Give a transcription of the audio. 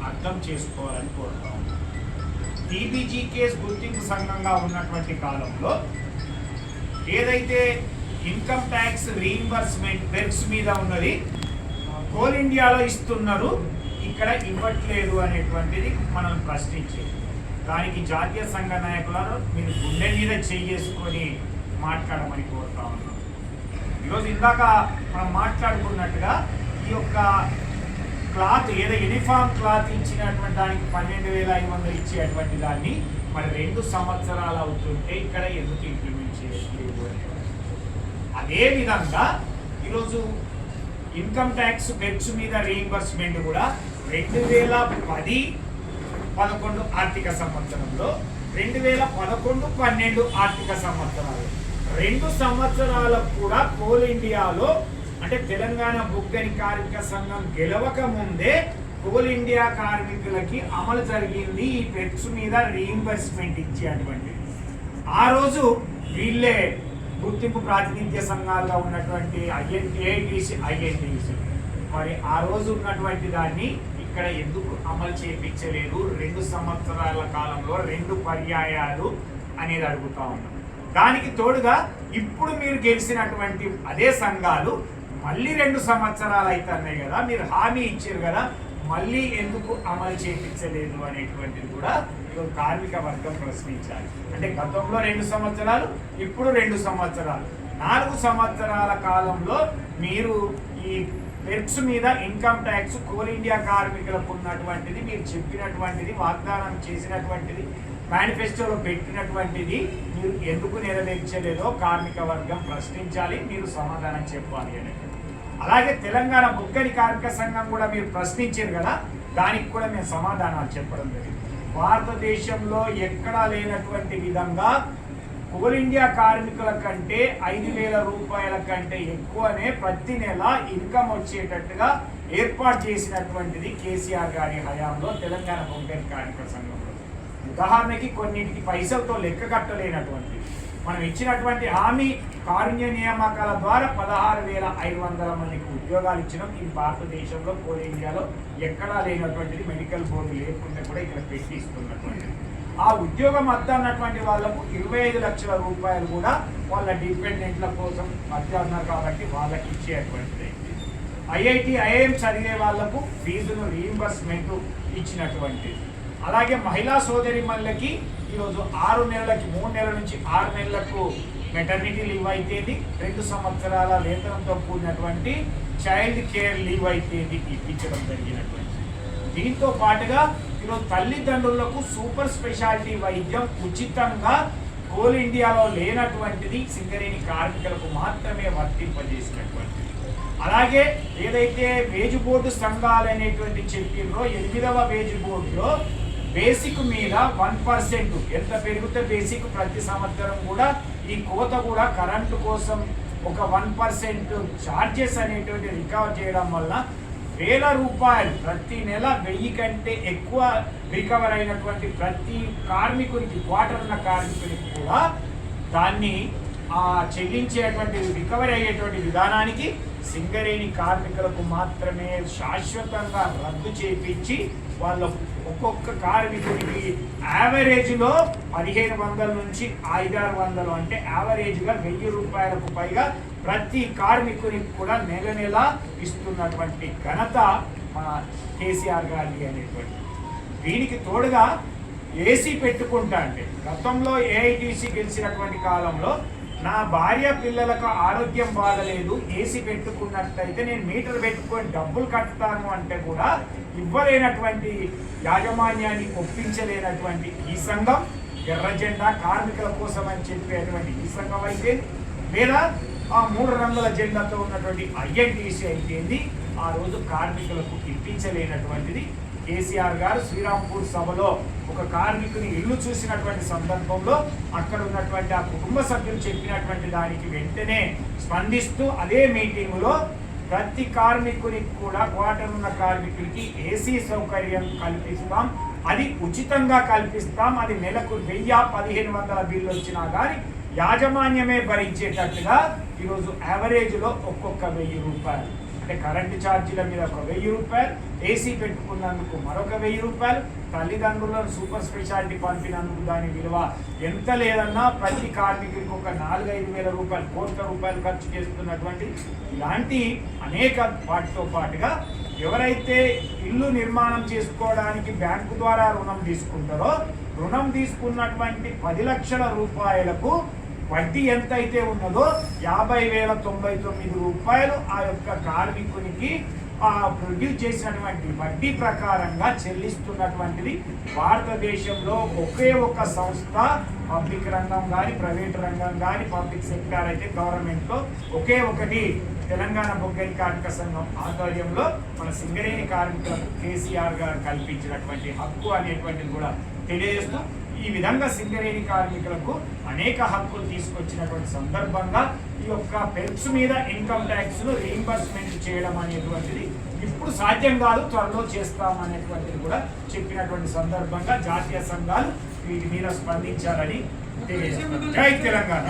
అర్థం చేసుకోవాలని కోరుతా ఉన్నాం. టీబీజీకేఎస్ గుర్తింపు సంఘంగా ఉన్నటువంటి కాలంలో ఏదైతే ఇన్కమ్ ట్యాక్స్ రీయింబర్స్మెంట్ బెర్క్స్ మీద ఉన్నది కోల్ ఇండియాలో ఇస్తున్నారు, ఇక్కడ ఇవ్వట్లేదు అనేటువంటిది మనం ప్రశ్నించేది. దానికి జాతీయ సంఘ నాయకులను మీరు గుండె మీద చేసుకొని మాట్లాడమని కోరుతా ఉన్నాం. ఈరోజు ఇందాక మనం మాట్లాడుకున్నట్టుగా ఈ యొక్క క్లాత్ ఏదో యూనిఫామ్ క్లాత్ ఇచ్చినటువంటి దానికి 12,500 ఇచ్చేటువంటి దాన్ని మరి 2 సంవత్సరాలు అవుతుంటే ఇక్కడ ఎందుకు ఇంప్లిమెంట్ చేయట్లేదు అని. అదేవిధంగా ఈరోజు ఇన్కమ్ ట్యాక్స్ బెర్క్స్ మీద రీయింబర్స్మెంట్ కూడా 2010-11 ఆర్థిక సంవత్సరంలో 2011-12 ఆర్థిక సంవత్సరాలు 2 సంవత్సరాలకు కూడా కోల్ ఇండియాలో అంటే తెలంగాణ బొగ్గని కార్మిక సంఘం గెలవక ముందే కోల్ ఇండియా కార్మికులకి అమలు జరిగింది ఈ బెర్క్స్ మీద రీయింబర్స్మెంట్ ఇచ్చేటువంటి. ఆ రోజు వీళ్ళే గుర్తింపు ప్రాతినిధ్య సంఘాలుగా ఉన్నటువంటి ఐఎన్టీసీ మరి ఆ రోజు ఉన్నటువంటి దాన్ని ఇక్కడ ఎందుకు అమలు చేయించలేదు? 2 సంవత్సరాల కాలంలో 2 పర్యాయాలు అనేది అడుగుతా ఉన్నాం. దానికి తోడుగా ఇప్పుడు మీరు గెలిచినటువంటి అదే సంఘాలు మళ్ళీ 2 సంవత్సరాలు అవుతున్నాయి కదా, మీరు హామీ ఇచ్చారు కదా, మళ్ళీ ఎందుకు అమలు చేయించలేదు అనేటువంటిది కూడా కార్మిక వర్గం ప్రశ్నించాలి. అంటే గతంలో 2 సంవత్సరాలు, ఇప్పుడు 2 సంవత్సరాలు, 4 సంవత్సరాల కాలంలో మీరు ఈ బెర్క్స్ మీద ఇన్కమ్ ట్యాక్స్ కోల్ ఇండియా కార్మికులకు ఉన్నటువంటిది మీరు చెప్పినటువంటిది, వాగ్దానం చేసినటువంటిది, మేనిఫెస్టోలో పెట్టినటువంటిది మీరు ఎందుకు నెరవేర్చలేదో కార్మిక వర్గం ప్రశ్నించాలి, మీరు సమాధానం చెప్పాలి అని. అలాగే తెలంగాణ బొగ్గని కార్మిక సంఘం కూడా మీరు ప్రశ్నించారు కదా, దానికి కూడా మేము సమాధానాలు చెప్పడం జరిగింది. భారతదేశంలో ఎక్కడా లేనటువంటి విధంగా కోల్ ఇండియా కార్మికుల కంటే 5,000 రూపాయల కంటే ఎక్కువనే ప్రతి నెల ఇన్కమ్ వచ్చేటట్టుగా ఏర్పాటు చేసినటువంటిది కేసీఆర్ గారి హయాంలో తెలంగాణ బొగ్గని కార్మిక సంఘంలో. ఉదాహరణకి కొన్నిటికి పైసలతో లెక్క కట్టలేనటువంటి మనం ఇచ్చినటువంటి హామీ కారుణ్య నియామకాల ద్వారా 16,500 మందికి ఉద్యోగాలు ఇచ్చినాం. ఇది భారతదేశంలో కోల్ ఇండియాలో ఎక్కడా లేనటువంటిది, మెడికల్ బోర్డు లేకుండా కూడా ఇక్కడ పెట్టి ఇస్తున్నటువంటిది. ఆ ఉద్యోగం అన్నటువంటి వాళ్లకు 25 లక్షల రూపాయలు కూడా వాళ్ళ డిపెండెంట్ల కోసం అన్నారు కాబట్టి వాళ్ళకి ఇచ్చేటువంటిది. ఐఐఎం చదివే వాళ్లకు ఫీజును రీయింబర్స్మెంట్ ఇచ్చినటువంటిది. అలాగే మహిళా సోదరిమణులకి ఈరోజు 6 నెలలకి 3 నెలల నుంచి 6 నెలలకు మెటర్నిటీ లీవ్ అయితేది, 2 సంవత్సరాల వేతనంతో కూడినటువంటి చైల్డ్ కేర్ లీవ్ అయితేది ఇప్పించడం జరిగినటువంటి. దీంతో పాటుగా ఈరోజు తల్లిదండ్రులకు సూపర్ స్పెషాలిటీ వైద్యం ఉచితంగా కోల్ ఇండియాలో లేనటువంటిది సింగరేణి కార్మికులకు మాత్రమే వర్తింపజేసినటువంటిది. అలాగే ఏదైతే వేజ్ బోర్డు సంఘాలు అనేటువంటి చెప్పినో 8వ వేజ్ బోర్డులో బేసిక్ మీద 1% ఎంత పెరిగితే బేసిక్ ప్రతి సంవత్సరం కూడా ఈ కోత కూడా కరెంటు కోసం ఒక 1% ఛార్జెస్ అనేటువంటి రికవర్ చేయడం వల్ల 1,000 రూపాయలు ప్రతి నెల 1000 కంటే ఎక్కువ రికవర్ అయినటువంటి ప్రతి కార్మికునికి, క్వార్టర్ ఉన్న కార్మికునికి కూడా దాన్ని చెల్లించేటువంటి రికవరీ అయ్యేటువంటి విధానానికి సింగరేణి కార్మికులకు మాత్రమే శాశ్వతంగా రద్దు చేయించి వాళ్ళ ఒక్కొక్క కార్మికుడికి యావరేజ్లో 1,500 నుంచి 500-600 అంటే యావరేజ్గా 1,000 రూపాయలకు పైగా ప్రతి కార్మికునికి కూడా నెల నెల ఇస్తున్నటువంటి ఘనత మన కేసీఆర్ గారి అనేటువంటి. దీనికి తోడుగా ఏసీ పెట్టుకుంటా అంటే గతంలో ఏఐటీసీ గెలిచినటువంటి కాలంలో నా భార్య పిల్లలకు ఆరోగ్యం బాగలేదు, ఏసీ పెట్టుకున్నట్లయితే నేను మీటర్ పెట్టుకొని డబ్బులు కట్టుతాను అంటే కూడా ఇవ్వలేనటువంటి యాజమాన్యాన్ని ఒప్పించలేనటువంటి ఈ సంఘం, ఎర్ర జెండా కార్మికుల కోసం అని చెప్పేటువంటి ఈ సంఘం అయితే, లేదా ఆ 3 రంగుల జెండాతో ఉన్నటువంటి ఐఎన్టీసీ అయితేంది ఆ రోజు కార్మికులకు ఇప్పించలేనటువంటిది. కేసీఆర్ గారు శ్రీరాంపూర్ సభలో ఒక కార్మికుని ఇల్లు చూసినటువంటి సందర్భంలో అక్కడ ఉన్నటువంటి ఆ కుటుంబ సభ్యులు చెప్పినటువంటి దానికి వెంటనే స్పందిస్తూ అదే మీటింగులో ప్రతి కార్మికునికి కూడా క్వార్టర్ ఉన్న కార్మికుడికి ఏసీ సౌకర్యం కల్పిస్తాం, అది ఉచితంగా కల్పిస్తాం, అది నెలకు 1,000-1,500 బిల్లు వచ్చినా కానీ యాజమాన్యమే భరించేటట్టుగా ఈరోజు యావరేజ్లో ఒక్కొక్క 1,000 రూపాయలు అంటే కరెంటు ఛార్జీల మీద ఒక 1000 రూపాయలు, ఏసీ పెట్టుకున్నందుకు మరొక 1000 రూపాయలు, తల్లిదండ్రులను సూపర్ స్పెషాలిటీ పంపినందుకు దాని విలువ ఎంత లేదన్నా ప్రతి కార్మికుడికి ఒక 4-5 వేల రూపాయలు, కోట్ల రూపాయలు ఖర్చు చేస్తున్నటువంటి ఇలాంటి అనేక వాటితో పాటుగా ఎవరైతే ఇల్లు నిర్మాణం చేసుకోవడానికి బ్యాంకు ద్వారా రుణం తీసుకుంటారో రుణం తీసుకున్నటువంటి 10 లక్షల రూపాయలకు వడ్డీ ఎంత అయితే ఉన్నదో 50,099 రూపాయలు ఆ యొక్క కార్మికునికి ప్రొడ్యూస్ చేసినటువంటి వడ్డీ ప్రకారంగా చెల్లిస్తున్నటువంటిది భారతదేశంలో ఒకే ఒక సంస్థ, పబ్లిక్ రంగం కానీ ప్రైవేట్ రంగం కానీ పబ్లిక్ సెక్టార్ అయితే గవర్నమెంట్లో ఒకే ఒకటి తెలంగాణ బొగ్గని కార్మిక సంఘం ఆధ్వర్యంలో మన సింగరేణి కార్మికులకు కేసీఆర్ గారు కల్పించినటువంటి హక్కు అనేటువంటిది కూడా తెలియజేస్తూ ఈ విధంగా సింగరేణి కార్మికులకు అనేక హక్కులు తీసుకొచ్చినటువంటి సందర్భంగా ఈ యొక్క పెన్స్ మీద ఇన్కమ్ ట్యాక్స్ ను రీయింబర్స్మెంట్ చేయడం అనేటువంటిది ఇప్పుడు సాధ్యం కాదు, త్వరలో చేస్తామనేటువంటిది కూడా చెప్పినటువంటి సందర్భంగా జాతీయ సంఘాలు వీటి మీద స్పందించాలని తెలియజేస్తారు. జై తెలంగాణ.